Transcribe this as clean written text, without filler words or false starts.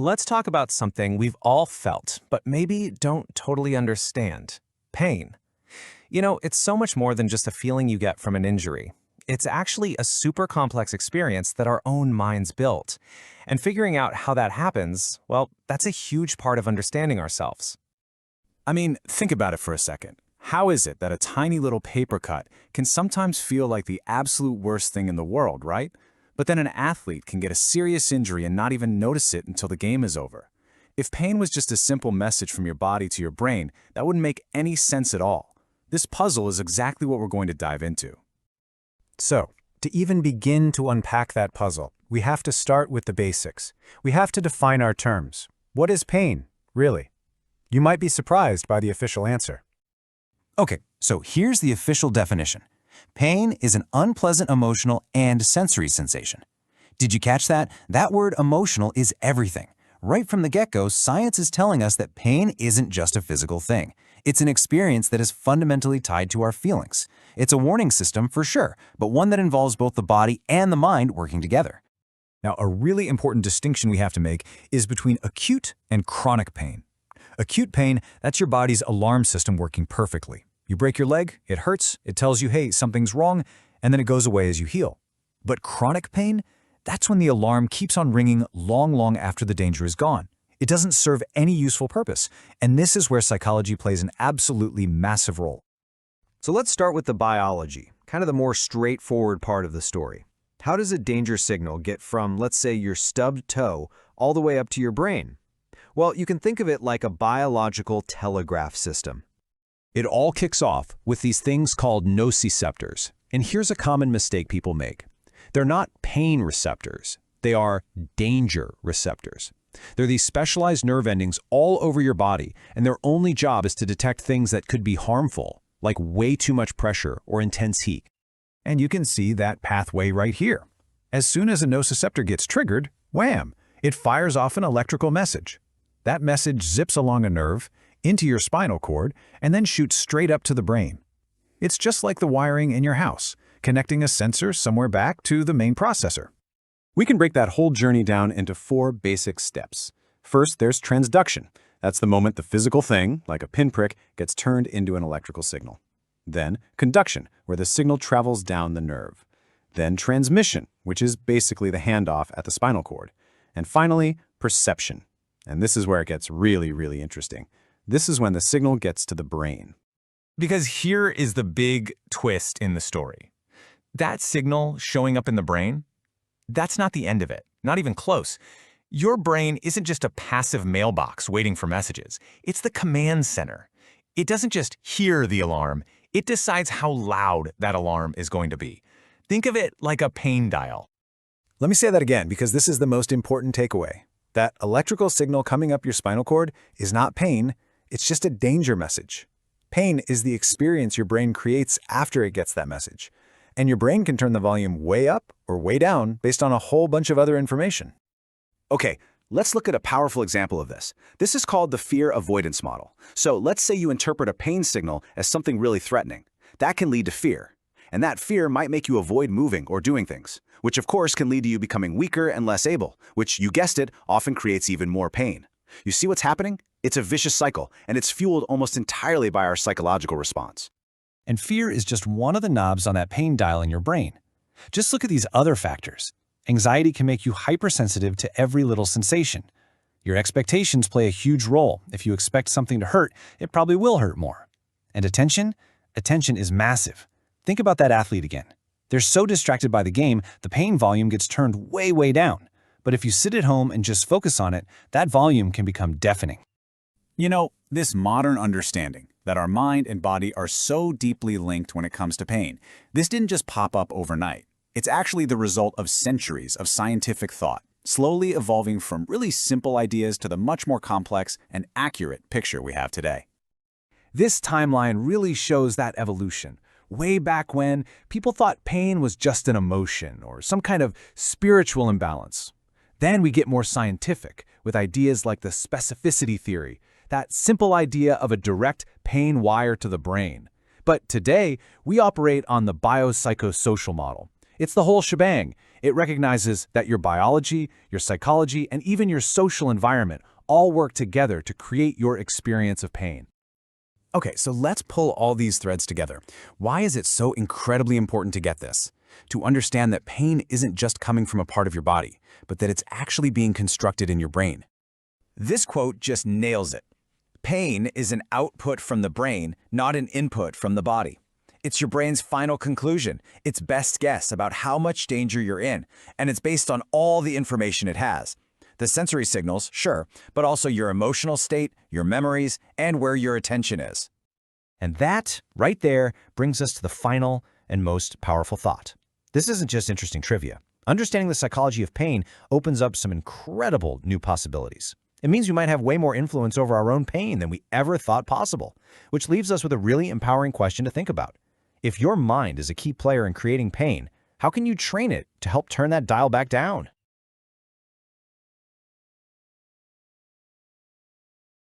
Let's talk about something we've all felt, but maybe don't totally understand: pain. It's so much more than just a feeling you get from an injury. It's actually a super complex experience that our own minds built. And figuring out how that happens, well, that's a huge part of understanding ourselves. I mean, think about it for a second. How is it that a tiny little paper cut can sometimes feel like the absolute worst thing in the world, right? But then an athlete can get a serious injury and not even notice it until the game is over. If pain was just a simple message from your body to your brain, that wouldn't make any sense at all. This puzzle is exactly what we're going to dive into. So, to even begin to unpack that puzzle, we have to start with the basics. We have to define our terms. What is pain, really? You might be surprised by the official answer. Okay, so here's the official definition. Pain is an unpleasant emotional and sensory sensation. Did you catch that? That word emotional is everything. Right from the get-go, science is telling us that pain isn't just a physical thing. It's an experience that is fundamentally tied to our feelings. It's a warning system for sure, but one that involves both the body and the mind working together. Now, a really important distinction we have to make is between acute and chronic pain. Acute pain, that's your body's alarm system working perfectly. You break your leg, it hurts, it tells you, hey, something's wrong, and then it goes away as you heal. But chronic pain, that's when the alarm keeps on ringing long after the danger is gone. It doesn't serve any useful purpose, and this is where psychology plays an absolutely massive role. So let's start with the biology, kind of the more straightforward part of the story. How does a danger signal get from, let's say, your stubbed toe all the way up to your brain? Well, you can think of it like a biological telegraph system. It all kicks off with these things called nociceptors. And here's a common mistake people make. They're not pain receptors. They are danger receptors. They're these specialized nerve endings all over your body, and their only job is to detect things that could be harmful, like way too much pressure or intense heat. And you can see that pathway right here. As soon as a nociceptor gets triggered, wham, it fires off an electrical message. That message zips along a nerve, into your spinal cord, and then shoots straight up to the brain. It's just like the wiring in your house, connecting a sensor somewhere back to the main processor. We can break that whole journey down into 4 basic steps. First, there's transduction. That's the moment the physical thing, like a pinprick, gets turned into an electrical signal. Then, conduction, where the signal travels down the nerve. Then transmission, which is basically the handoff at the spinal cord. And finally, perception. And this is where it gets really interesting. This is when the signal gets to the brain. Because here is the big twist in the story. That signal showing up in the brain, that's not the end of it, not even close. Your brain isn't just a passive mailbox waiting for messages. It's the command center. It doesn't just hear the alarm, it decides how loud that alarm is going to be. Think of it like a pain dial. Let me say that again, because this is the most important takeaway. That electrical signal coming up your spinal cord is not pain, it's just a danger message. Pain is the experience your brain creates after it gets that message. And your brain can turn the volume way up or way down based on a whole bunch of other information. Okay, let's look at a powerful example of this. This is called the fear avoidance model. So let's say you interpret a pain signal as something really threatening. That can lead to fear. And that fear might make you avoid moving or doing things, which of course can lead to you becoming weaker and less able, which, you guessed it, often creates even more pain. You see what's happening? It's a vicious cycle, and it's fueled almost entirely by our psychological response. And fear is just one of the knobs on that pain dial in your brain. Just look at these other factors. Anxiety can make you hypersensitive to every little sensation. Your expectations play a huge role. If you expect something to hurt, it probably will hurt more. And attention? Attention is massive. Think about that athlete again. They're so distracted by the game, the pain volume gets turned way down. But if you sit at home and just focus on it, that volume can become deafening. You know, this modern understanding that our mind and body are so deeply linked when it comes to pain, this didn't just pop up overnight. It's actually the result of centuries of scientific thought, slowly evolving from really simple ideas to the much more complex and accurate picture we have today. This timeline really shows that evolution. Way back when, people thought pain was just an emotion or some kind of spiritual imbalance. Then we get more scientific with ideas like the specificity theory, that simple idea of a direct pain wire to the brain. But today, we operate on the biopsychosocial model. It's the whole shebang. It recognizes that your biology, your psychology, and even your social environment all work together to create your experience of pain. Okay, so let's pull all these threads together. Why is it so incredibly important to get this? To understand that pain isn't just coming from a part of your body, but that it's actually being constructed in your brain. This quote just nails it. Pain is an output from the brain, not an input from the body. It's your brain's final conclusion, its best guess about how much danger you're in, and it's based on all the information it has. The sensory signals, sure, but also your emotional state, your memories, and where your attention is. And that, right there, brings us to the final and most powerful thought. This isn't just interesting trivia. Understanding the psychology of pain opens up some incredible new possibilities. It means we might have way more influence over our own pain than we ever thought possible, which leaves us with a really empowering question to think about. If your mind is a key player in creating pain, how can you train it to help turn that dial back down?